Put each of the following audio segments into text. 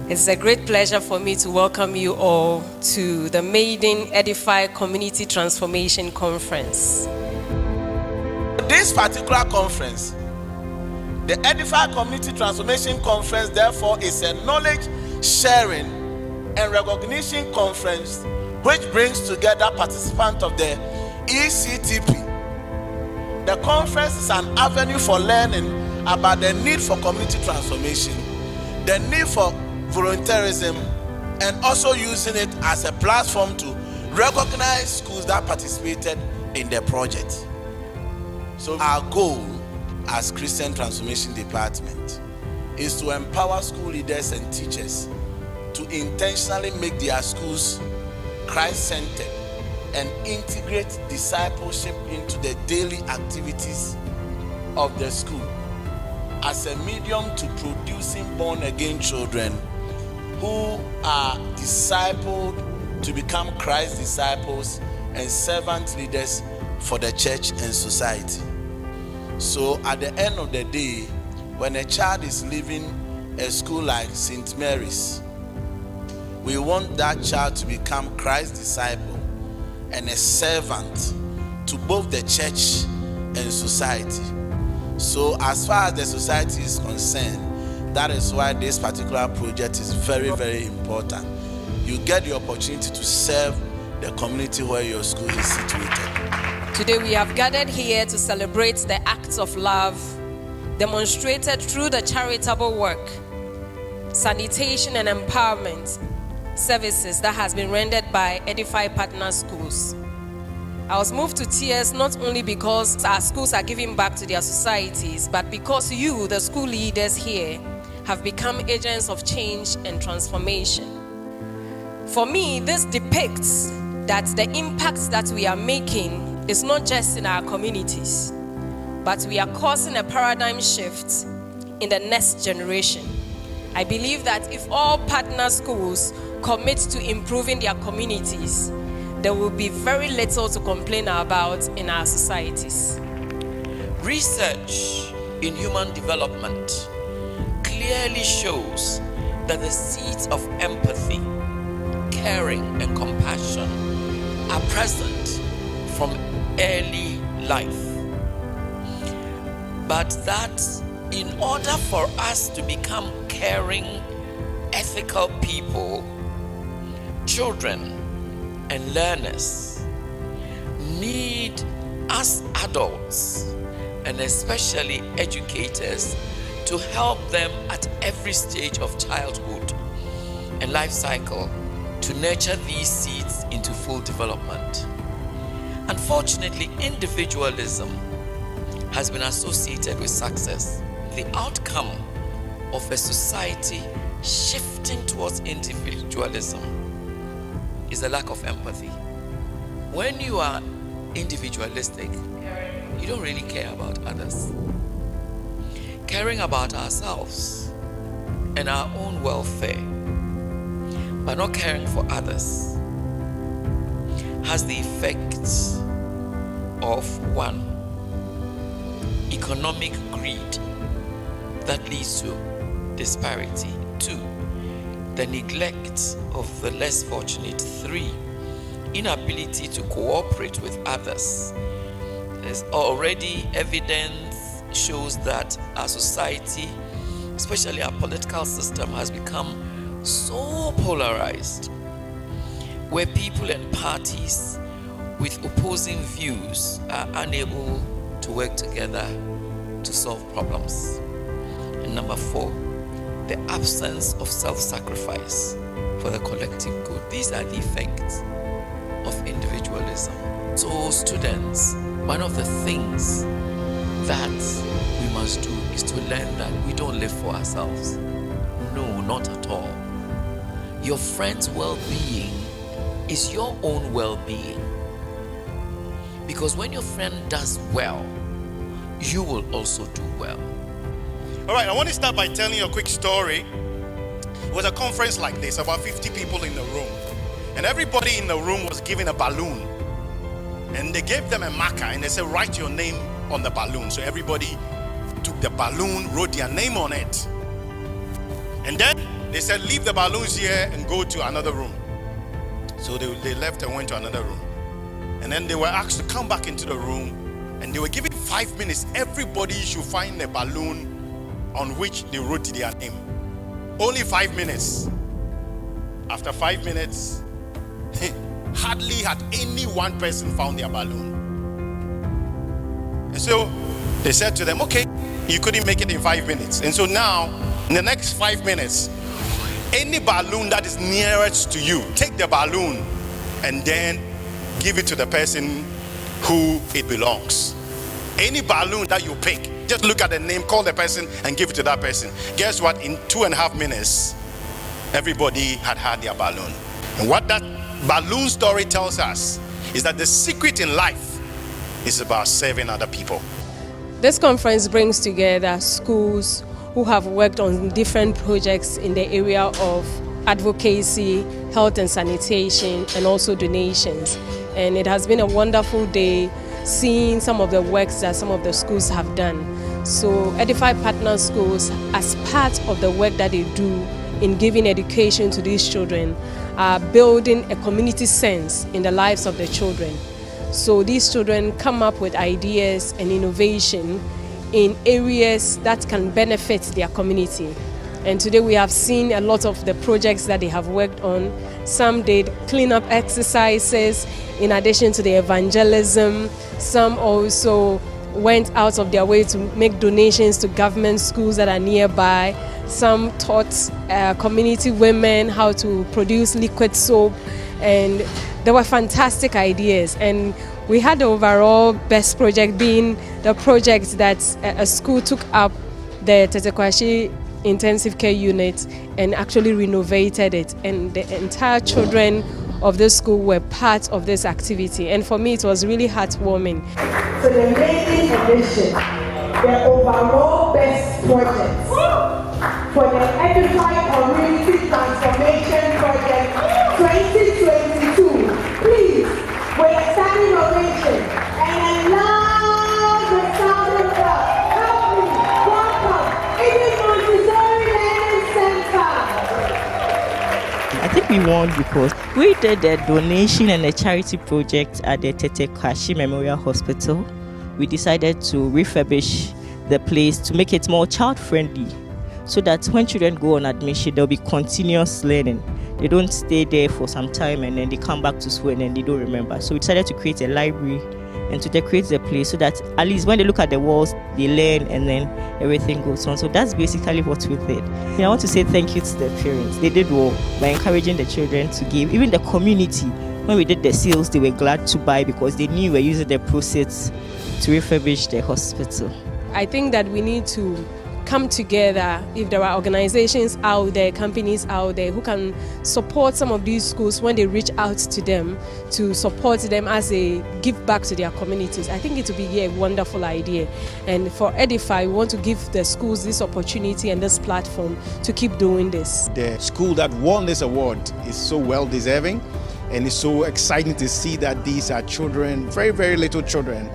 It's a great pleasure for me to welcome you all to the Maiden Edify Community Transformation Conference. This particular conference, the Edify Community Transformation Conference, therefore, is a knowledge sharing and recognition conference which brings together participants of the ECTP. The conference is an avenue for learning about the need for community transformation, the need for volunteerism, and also using it as a platform to recognize schools that participated in the project. So our goal as Christian Transformation Department is to empower school leaders and teachers to intentionally make their schools Christ-centered and integrate discipleship into the daily activities of the school as a medium to producing born-again children who are discipled to become Christ disciples and servant leaders for the church and society. So at the end of the day, when a child is leaving a school like St. Mary's, we want that child to become Christ disciple and a servant to both the church and society. So as far as the society is concerned, that is why this particular project is very, very important. You get the opportunity to serve the community where your school is situated. Today we have gathered here to celebrate the acts of love demonstrated through the charitable work, sanitation and empowerment services that has been rendered by Edify partner schools. I was moved to tears not only because our schools are giving back to their societies, but because you, the school leaders here, have become agents of change and transformation. For me, this depicts that the impact that we are making is not just in our communities, but we are causing a paradigm shift in the next generation. I believe that if all partner schools commit to improving their communities, there will be very little to complain about in our societies. Research in human development clearly shows that the seeds of empathy, caring, and compassion are present from early life. But that in order for us to become caring, ethical people, children and learners need us adults and especially educators to help them at every stage of childhood and life cycle to nurture these seeds into full development. Unfortunately, individualism has been associated with success. The outcome of a society shifting towards individualism is a lack of empathy. When you are individualistic, you don't really care about others. Caring about ourselves and our own welfare, but not caring for others, has the effect of 1, economic greed that leads to disparity. 2, the neglect of the less fortunate. 3, inability to cooperate with others. There's already evidence shows that our society, especially our political system, has become so polarized, where people and parties with opposing views are unable to work together to solve problems. And number 4, the absence of self-sacrifice for the collective good. These are the effects of individualism. So students, one of the things that we must do is to learn that we don't live for ourselves. No, not at all. Your friend's well-being is your own well-being. Because when your friend does well, you will also do well. All right, I want to start by telling you a quick story. It was a conference like this, about 50 people in the room. And everybody in the room was given a balloon. And they gave them a marker and they said, write your name on the balloon. So everybody took the balloon, wrote their name on it. And then they said, leave the balloons here and go to another room. So they left and went to another room. And then they were asked to come back into the room, and they were given 5 minutes. Everybody should find a balloon on which they wrote their name. Only 5 minutes. After 5 minutes, hardly had any one person found their balloon. And so they said to them, okay, you couldn't make it in 5 minutes. And so now, in the next 5 minutes, any balloon that is nearest to you, take the balloon and then give it to the person who it belongs. Any balloon that you pick, just look at the name, call the person, and give it to that person. Guess what? In 2.5 minutes, everybody had their balloon. And what that balloon story tells us is that the secret in life is about serving other people. This conference brings together schools who have worked on different projects in the area of advocacy, health and sanitation, and also donations. And it has been a wonderful day seeing some of the works that some of the schools have done. So Edify Partner Schools, as part of the work that they do in giving education to these children, are building a community sense in the lives of the children. So these children come up with ideas and innovation in areas that can benefit their community. And today we have seen a lot of the projects that they have worked on. Some did cleanup exercises in addition to the evangelism. Some also went out of their way to make donations to government schools that are nearby. Some taught community women how to produce liquid soap, and there were fantastic ideas. And we had the overall best project being the project that a school took up the Tetekwashi intensive care unit and actually renovated it, and the entire children of the school were part of this activity. And for me, it was really heartwarming. So the main edition, the overall best project for the Edify Community Transformation Project 2022. Please, with a standing ovation and a loud sound of clap, help me welcome Edify Montessori Learning Center. I think we won because we did a donation and a charity project at the Tetekwashi Memorial Hospital. We decided to refurbish the place to make it more child-friendly, so that when children go on admission, there'll be continuous learning. They don't stay there for some time and then they come back to school and then they don't remember. So we decided to create a library and to decorate the place so that at least when they look at the walls, they learn and then everything goes on. So that's basically what we did. And I want to say thank you to the parents. They did well by encouraging the children to give. Even the community, when we did the sales, they were glad to buy because they knew we were using the proceeds to refurbish the hospital. I think that we need to come together. If there are organizations out there, companies out there who can support some of these schools when they reach out to them, to support them as they give back to their communities, I think it will be a wonderful idea. And for Edify, we want to give the schools this opportunity and this platform to keep doing this. The school that won this award is so well deserving, and it's so exciting to see that these are children, very, very little children,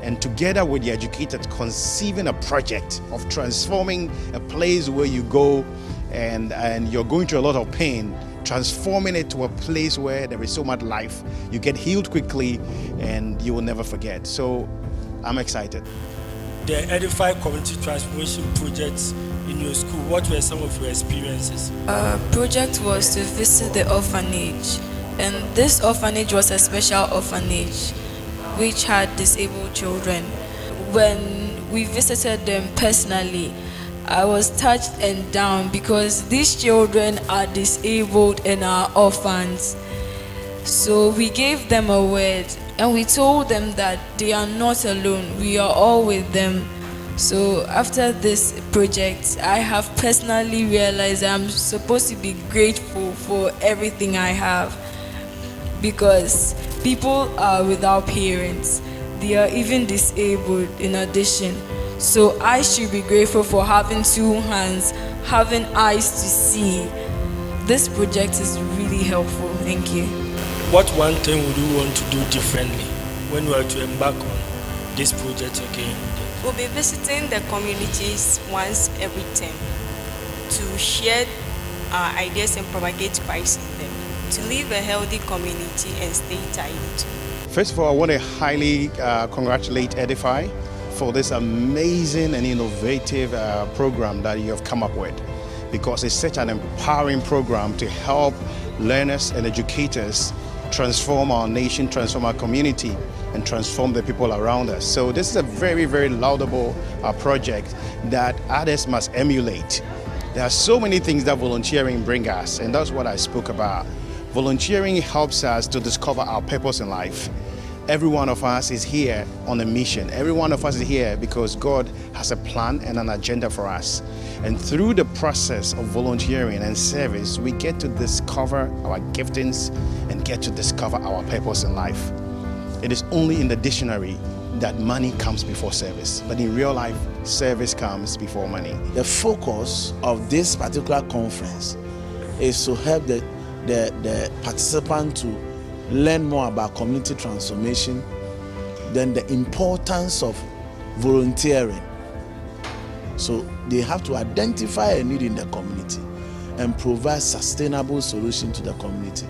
and together with the educators conceiving a project of transforming a place where you go and you're going through a lot of pain, transforming it to a place where there is so much life. You get healed quickly and you will never forget. So I'm excited. The Edify Community Transformation Project in your school, what were some of your experiences? Project was to visit the orphanage, and this orphanage was a special orphanage which had disabled children. When we visited them personally, I was touched and down because these children are disabled and are orphans. So we gave them a word and we told them that they are not alone, we are all with them. So after this project, I have personally realized I'm supposed to be grateful for everything I have, because people are without parents. They are even disabled in addition. So I should be grateful for having two hands, having eyes to see. This project is really helpful. Thank you. What one thing would you want to do differently when you are to embark on this project again? We'll be visiting the communities once every term to share our ideas and propagate Christ in them, to live a healthy community and stay tied. First of all, I want to highly congratulate Edify for this amazing and innovative program that you have come up with, because it's such an empowering program to help learners and educators transform our nation, transform our community, and transform the people around us. So this is a very, very laudable project that others must emulate. There are so many things that volunteering brings us, and that's what I spoke about. Volunteering helps us to discover our purpose in life. Every one of us is here on a mission. Every one of us is here because God has a plan and an agenda for us. And through the process of volunteering and service, we get to discover our giftings and get to discover our purpose in life. It is only in the dictionary that money comes before service, but in real life, service comes before money. The focus of this particular conference is to help the participant to learn more about community transformation, then the importance of volunteering. So they have to identify a need in the community and provide sustainable solution to the community.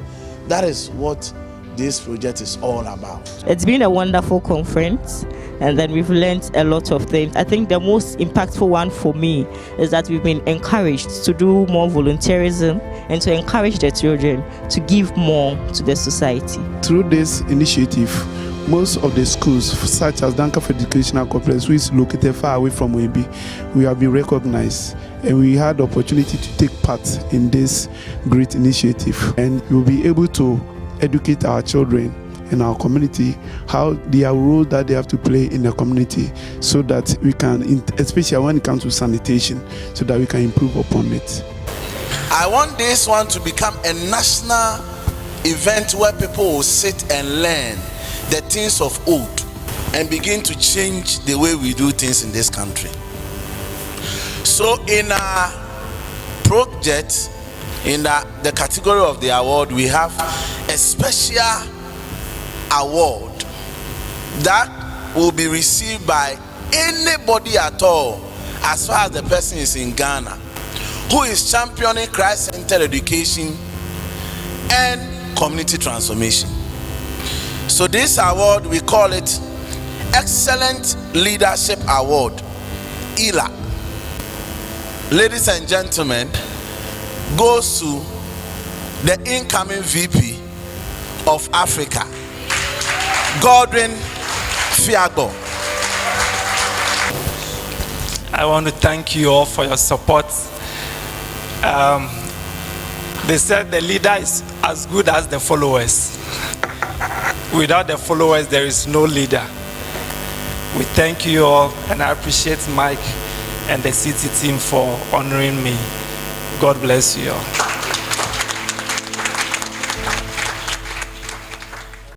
That is what this project is all about. It's been a wonderful conference, and then we've learned a lot of things. I think the most impactful one for me is that we've been encouraged to do more volunteerism and to encourage the children to give more to the society. Through this initiative, most of the schools, such as Danka Educational Complex, which is located far away from Wemby, we have been recognized, and we had the opportunity to take part in this great initiative, and we'll be able to educate our children in our community, how their role that they have to play in the community, so that we can, especially when it comes to sanitation, so that we can improve upon it. I want this one to become a national event where people will sit and learn the things of old and begin to change the way we do things in this country. So in our project, in the category of the award, we have a special award that will be received by anybody at all, as far as the person is in Ghana, who is championing Christ-centered education and community transformation. So this award, we call it Excellent Leadership Award, ELA. Ladies and gentlemen, goes to the incoming VP of Africa, Godwin Fiago. I want to thank you all for your support. They said the leader is as good as the followers. Without the followers, there is no leader. We thank you all, and I appreciate Mike and the city team for honoring me. God bless you all.